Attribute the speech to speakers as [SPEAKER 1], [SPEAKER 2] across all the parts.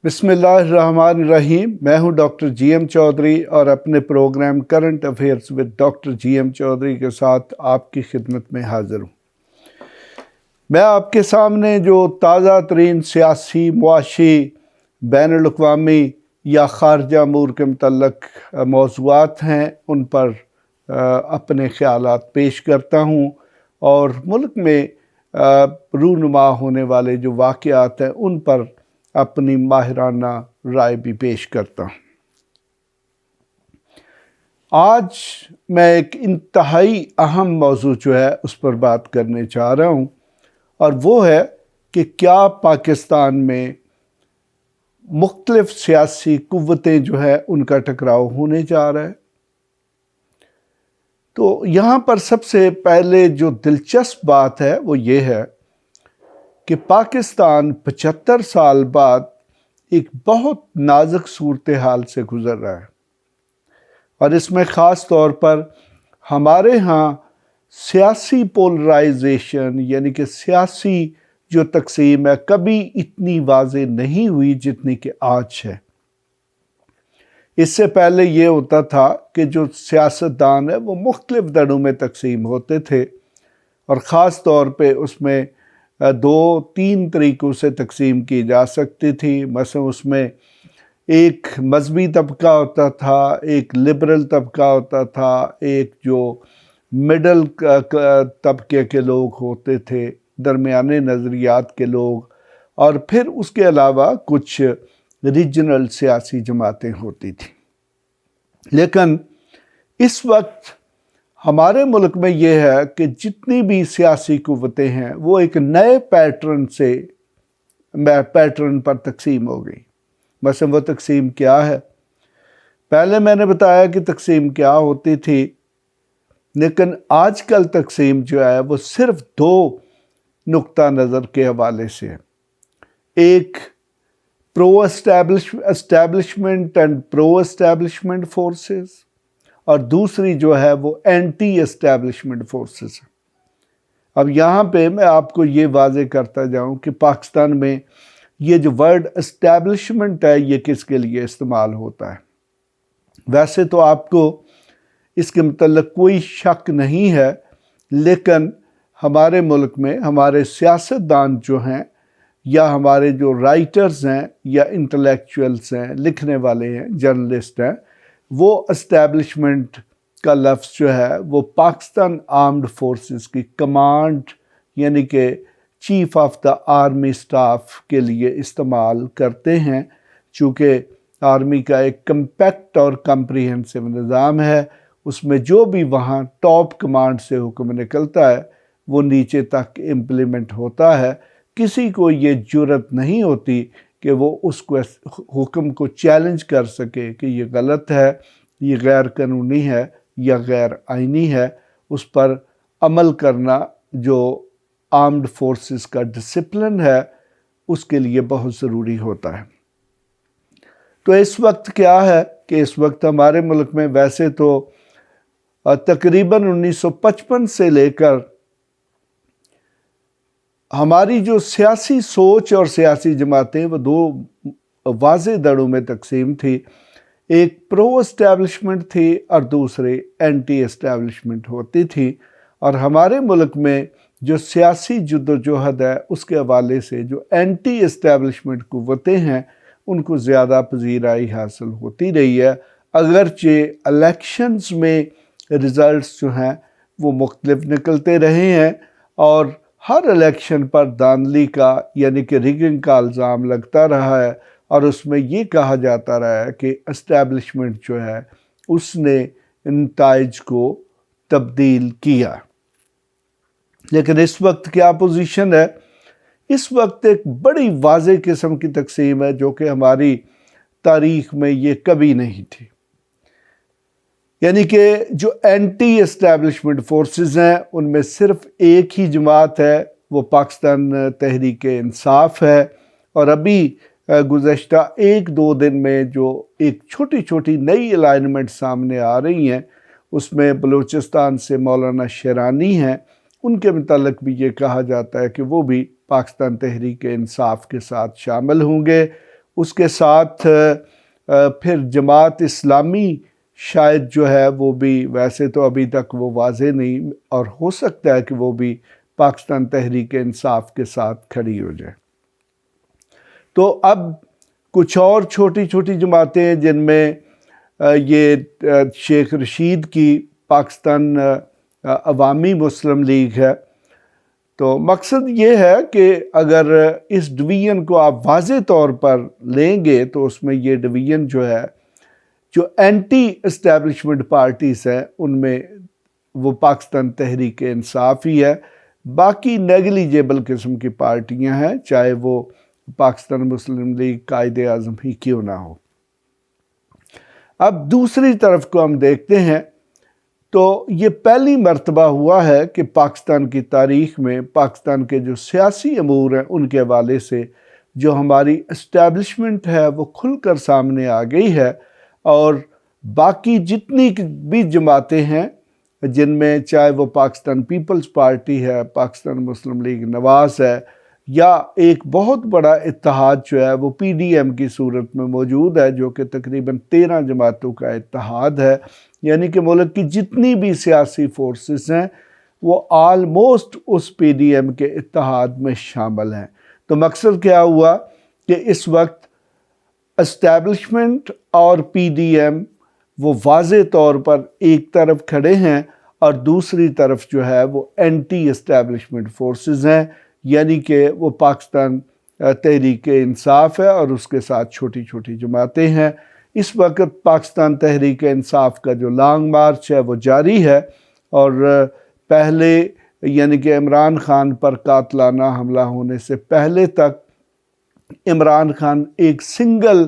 [SPEAKER 1] بسم اللہ الرحمن الرحیم۔ میں ہوں ڈاکٹر جی ایم چودھری اور اپنے programme current affairs with doctor G M Chaudhry کے ساتھ آپ کی خدمت میں حاضر ہوں۔ میں آپ کے سامنے جو تازہ ترین سیاسی، معاشی، بین الاقوامی یا خارجہ امور کے متعلق موضوعات ہیں ان پر اپنے خیالات پیش کرتا ہوں اور ملک میں رونما ہونے والے جو واقعات ہیں ان پر اپنی ماہرانہ رائے بھی پیش کرتا ہوں۔ آج میں ایک انتہائی اہم موضوع جو ہے اس پر بات کرنے چاہ رہا ہوں، اور وہ ہے کہ کیا پاکستان میں مختلف سیاسی قوتیں جو ہے ان کا ٹکراؤ ہونے جا رہا ہے۔ تو یہاں پر سب سے پہلے جو دلچسپ بات ہے وہ یہ ہے کہ پاکستان 75 سال بعد ایک بہت نازک صورتحال سے گزر رہا ہے، اور اس میں خاص طور پر ہمارے ہاں سیاسی پولرائزیشن یعنی کہ سیاسی جو تقسیم ہے کبھی اتنی واضح نہیں ہوئی جتنی کہ آج ہے۔ اس سے پہلے یہ ہوتا تھا کہ جو سیاستدان ہے وہ مختلف دھڑوں میں تقسیم ہوتے تھے، اور خاص طور پہ اس میں 2-3 طریقوں سے تقسیم کی جا سکتی تھی۔ مثلا اس میں ایک مذہبی طبقہ ہوتا تھا، ایک لبرل طبقہ ہوتا تھا، ایک جو مڈل طبقے کے لوگ ہوتے تھے، درمیانے نظریات کے لوگ، اور پھر اس کے علاوہ کچھ ریجنل سیاسی جماعتیں ہوتی تھیں۔ لیکن اس وقت ہمارے ملک میں یہ ہے کہ جتنی بھی سیاسی قوتیں ہیں وہ ایک نئے پیٹرن پر تقسیم ہو گئی۔ مثلا وہ تقسیم کیا ہے؟ پہلے میں نے بتایا کہ تقسیم کیا ہوتی تھی، لیکن آج کل تقسیم جو ہے وہ صرف 2 نقطہ نظر کے حوالے سے ہے۔ ایک pro establishment and pro establishment forces, اور دوسری جو ہے وہ اینٹی اسٹیبلشمنٹ فورسز۔ اب یہاں پہ میں آپ کو یہ واضح کرتا جاؤں کہ پاکستان میں یہ جو ورڈ اسٹیبلشمنٹ ہے یہ کس کے لیے استعمال ہوتا ہے۔ ویسے تو آپ کو اس کے متعلق کوئی شک نہیں ہے، لیکن ہمارے ملک میں ہمارے سیاستدان جو ہیں یا ہمارے جو رائٹرز ہیں یا انٹلیکچوئلز ہیں، لکھنے والے ہیں، جرنلسٹ ہیں، وہ اسٹیبلشمنٹ کا لفظ جو ہے وہ پاکستان آرمڈ فورسز کی کمانڈ یعنی کہ chief of the army staff کے لیے استعمال کرتے ہیں، چونکہ آرمی کا ایک کمپیکٹ اور کمپریہنسو نظام ہے۔ اس میں جو بھی وہاں ٹاپ کمانڈ سے حکم نکلتا ہے وہ نیچے تک امپلیمنٹ ہوتا ہے۔ کسی کو یہ جرأت نہیں ہوتی کہ وہ اس کو حکم کو چیلنج کر سکے کہ یہ غلط ہے، یہ غیر قانونی ہے یا غیر آئینی ہے۔ اس پر عمل کرنا جو آرمڈ فورسز کا ڈسپلن ہے اس کے لیے بہت ضروری ہوتا ہے۔ تو اس وقت کیا ہے کہ اس وقت ہمارے ملک میں ویسے تو تقریباً 1955 سے لے کر ہماری جو سیاسی سوچ اور سیاسی جماعتیں وہ 2 واضح دھڑوں میں تقسیم تھی۔ ایک پرو اسٹیبلشمنٹ تھی اور دوسرے اینٹی اسٹیبلشمنٹ ہوتی تھی، اور ہمارے ملک میں جو سیاسی جدوجہد ہے اس کے حوالے سے جو اینٹی اسٹیبلشمنٹ قوتیں ہیں ان کو زیادہ پذیرائی حاصل ہوتی رہی ہے، اگرچہ الیکشنز میں رزلٹس جو ہیں وہ مختلف نکلتے رہے ہیں، اور ہر الیکشن پر دھاندلی کا یعنی کہ ریگنگ کا الزام لگتا رہا ہے، اور اس میں یہ کہا جاتا رہا ہے کہ اسٹیبلشمنٹ جو ہے اس نے نتائج کو تبدیل کیا۔ لیکن اس وقت کیا پوزیشن ہے؟ اس وقت ایک بڑی واضح قسم کی تقسیم ہے جو کہ ہماری تاریخ میں یہ کبھی نہیں تھی۔ یعنی کہ جو اینٹی اسٹیبلشمنٹ فورسز ہیں ان میں صرف ایک ہی جماعت ہے، وہ پاکستان تحریک انصاف ہے، اور ابھی گزشتہ 1-2 دن میں جو ایک چھوٹی چھوٹی نئی الائنمنٹ سامنے آ رہی ہیں اس میں بلوچستان سے مولانا شیرانی ہیں، ان کے متعلق بھی یہ کہا جاتا ہے کہ وہ بھی پاکستان تحریک انصاف کے ساتھ شامل ہوں گے۔ اس کے ساتھ پھر جماعت اسلامی شاید جو ہے وہ بھی، ویسے تو ابھی تک وہ واضح نہیں، اور ہو سکتا ہے کہ وہ بھی پاکستان تحریک انصاف کے ساتھ کھڑی ہو جائے۔ تو اب کچھ اور چھوٹی چھوٹی جماعتیں ہیں جن میں یہ شیخ رشید کی پاکستان عوامی مسلم لیگ ہے۔ تو مقصد یہ ہے کہ اگر اس ڈویژن کو آپ واضح طور پر لیں گے تو اس میں یہ ڈویژن جو ہے، جو اینٹی اسٹیبلشمنٹ پارٹیز ہیں ان میں وہ پاکستان تحریک انصاف ہی ہے، باقی نیگلیجیبل قسم کی پارٹیاں ہیں، چاہے وہ پاکستان مسلم لیگ قائد اعظم ہی کیوں نہ ہو۔ اب دوسری طرف کو ہم دیکھتے ہیں تو یہ پہلی مرتبہ ہوا ہے کہ پاکستان کی تاریخ میں پاکستان کے جو سیاسی امور ہیں ان کے حوالے سے جو ہماری اسٹیبلشمنٹ ہے وہ کھل کر سامنے آ گئی ہے، اور باقی جتنی بھی جماعتیں ہیں جن میں چاہے وہ پاکستان پیپلز پارٹی ہے، پاکستان مسلم لیگ نواز ہے، یا ایک بہت بڑا اتحاد جو ہے وہ پی ڈی ایم کی صورت میں موجود ہے، جو کہ تقریباً 13 جماعتوں کا اتحاد ہے، یعنی کہ ملک کی جتنی بھی سیاسی فورسز ہیں وہ آلموسٹ اس پی ڈی ایم کے اتحاد میں شامل ہیں۔ تو مقصد کیا ہوا کہ اس وقت اسٹیبلشمنٹ اور پی ڈی ایم وہ واضح طور پر ایک طرف کھڑے ہیں، اور دوسری طرف جو ہے وہ اینٹی اسٹیبلشمنٹ فورسز ہیں، یعنی کہ وہ پاکستان تحریک انصاف ہے اور اس کے ساتھ چھوٹی چھوٹی جماعتیں ہیں۔ اس وقت پاکستان تحریک انصاف کا جو لانگ مارچ ہے وہ جاری ہے، اور پہلے یعنی کہ عمران خان پر قاتلانہ حملہ ہونے سے پہلے تک عمران خان ایک سنگل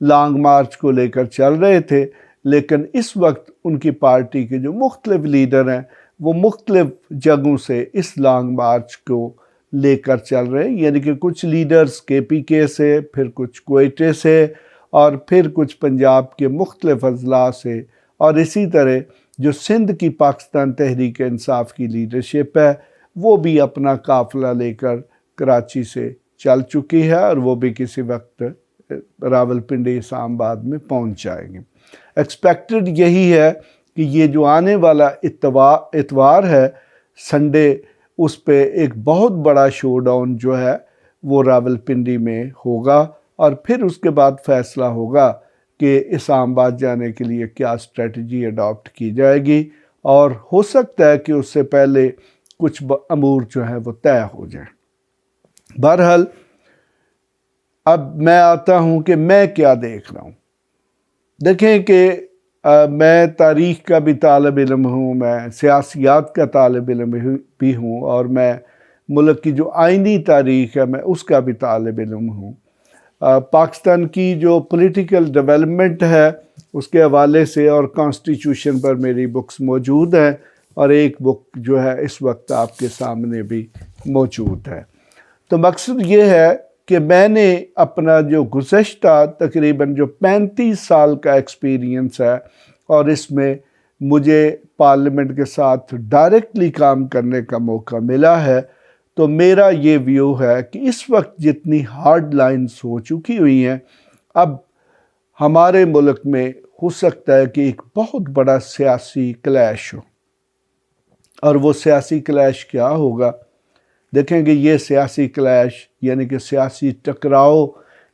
[SPEAKER 1] لانگ مارچ کو لے کر چل رہے تھے، لیکن اس وقت ان کی پارٹی کے جو مختلف لیڈر ہیں وہ مختلف جگہوں سے اس لانگ مارچ کو لے کر چل رہے ہیں، یعنی کہ کچھ لیڈرز کے پی کے سے، پھر کچھ کوئٹے سے، اور پھر کچھ پنجاب کے مختلف اضلاع سے، اور اسی طرح جو سندھ کی پاکستان تحریک انصاف کی لیڈرشپ ہے وہ بھی اپنا قافلہ لے کر کراچی سے چل چکی ہے، اور وہ بھی کسی وقت راولپنڈی اسلام آباد میں پہنچ جائیں گے۔ ایکسپیکٹڈ یہی ہے کہ یہ جو آنے والا اتوار ہے، سنڈے، اس پہ ایک بہت بڑا شو ڈاؤن جو ہے وہ راولپنڈی میں ہوگا، اور پھر اس کے بعد فیصلہ ہوگا کہ اسلام آباد جانے کے لیے کیا اسٹریٹجی اڈاپٹ کی جائے گی، اور ہو سکتا ہے کہ اس سے پہلے کچھ امور جو ہیں وہ طے ہو جائیں۔ بہرحال اب میں آتا ہوں کہ میں کیا دیکھ رہا ہوں۔ دیکھیں کہ میں تاریخ کا بھی طالب علم ہوں، میں سیاسیات کا طالب علم بھی ہوں، اور میں ملک کی جو آئینی تاریخ ہے میں اس کا بھی طالب علم ہوں۔ پاکستان کی جو پولیٹیکل ڈیولپمنٹ ہے اس کے حوالے سے اور کانسٹیٹیوشن پر میری بکس موجود ہیں، اور ایک بک جو ہے اس وقت آپ کے سامنے بھی موجود ہے۔ تو مقصد یہ ہے کہ میں نے اپنا جو گزشتہ تقریباً جو 35 سال کا ایکسپیرینس ہے، اور اس میں مجھے پارلیمنٹ کے ساتھ ڈائریکٹلی کام کرنے کا موقع ملا ہے، تو میرا یہ ویو ہے کہ اس وقت جتنی ہارڈ لائنز ہو چکی ہوئی ہیں، اب ہمارے ملک میں ہو سکتا ہے کہ ایک بہت بڑا سیاسی کلیش ہو۔ اور وہ سیاسی کلیش کیا ہوگا؟ دیکھیں گے یہ سیاسی کلیش یعنی کہ سیاسی ٹکراؤ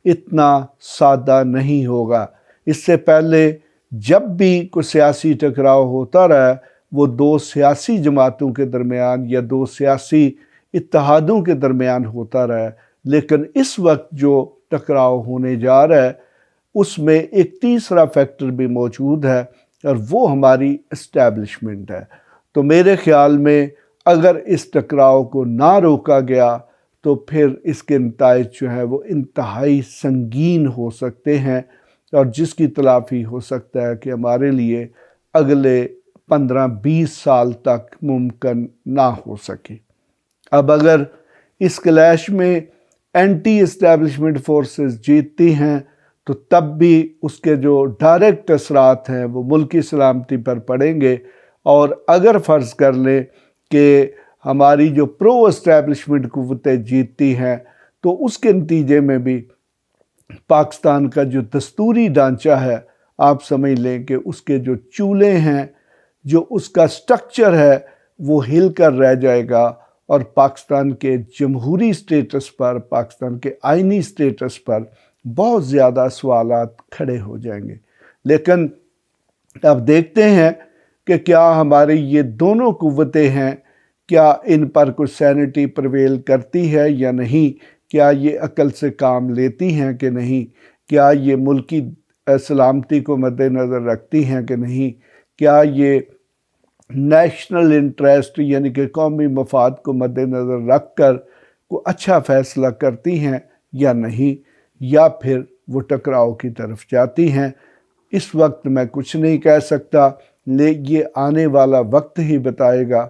[SPEAKER 1] اتنا سادہ نہیں ہوگا۔ اس سے پہلے جب بھی کوئی سیاسی ٹکراؤ ہوتا رہا، وہ دو سیاسی جماعتوں کے درمیان یا دو سیاسی اتحادوں کے درمیان ہوتا رہا، لیکن اس وقت جو ٹکراؤ ہونے جا رہا ہے اس میں ایک تیسرا فیکٹر بھی موجود ہے، اور وہ ہماری اسٹیبلشمنٹ ہے۔ تو میرے خیال میں اگر اس ٹکراؤ کو نہ روکا گیا تو پھر اس کے نتائج جو ہے وہ انتہائی سنگین ہو سکتے ہیں، اور جس کی تلافی ہو سکتا ہے کہ ہمارے لیے اگلے 15-20 سال تک ممکن نہ ہو سکے۔ اب اگر اس کلیش میں اینٹی اسٹیبلشمنٹ فورسز جیتتی ہیں تو تب بھی اس کے جو ڈائریکٹ اثرات ہیں وہ ملکی سلامتی پر پڑیں گے، اور اگر فرض کر لیں کہ ہماری جو پرو اسٹیبلشمنٹ قوتیں جیتتی ہیں تو اس کے نتیجے میں بھی پاکستان کا جو دستوری ڈھانچہ ہے، آپ سمجھ لیں کہ اس کے جو چولہے ہیں، جو اس کا سٹرکچر ہے، وہ ہل کر رہ جائے گا، اور پاکستان کے جمہوری سٹیٹس پر، پاکستان کے آئینی سٹیٹس پر بہت زیادہ سوالات کھڑے ہو جائیں گے۔ لیکن اب دیکھتے ہیں کہ کیا ہماری یہ دونوں قوتیں ہیں، کیا ان پر کچھ سینٹی پرویل کرتی ہے یا نہیں، کیا یہ عقل سے کام لیتی ہیں کہ نہیں، کیا یہ ملکی سلامتی کو مد نظر رکھتی ہیں کہ نہیں، کیا یہ نیشنل انٹرسٹ یعنی کہ قومی مفاد کو مد نظر رکھ کر کوئی اچھا فیصلہ کرتی ہیں یا نہیں، یا پھر وہ ٹکراؤ کی طرف جاتی ہیں۔ اس وقت میں کچھ نہیں کہہ سکتا، یہ آنے والا وقت ہی بتائے گا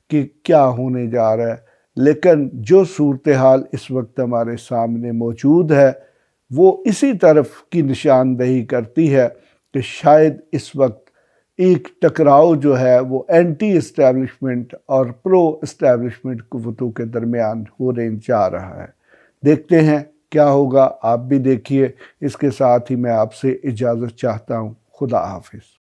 [SPEAKER 1] کہ کیا ہونے جا رہا ہے۔ لیکن جو صورتحال اس وقت ہمارے سامنے موجود ہے، وہ اسی طرف کی نشاندہی کرتی ہے کہ شاید اس وقت ایک ٹکراؤ جو ہے وہ اینٹی اسٹیبلشمنٹ اور پرو اسٹیبلشمنٹ قوتوں کے درمیان ہونے جا رہا ہے۔ دیکھتے ہیں کیا ہوگا، آپ بھی دیکھیے۔ اس کے ساتھ ہی میں آپ سے اجازت چاہتا ہوں۔ خدا حافظ۔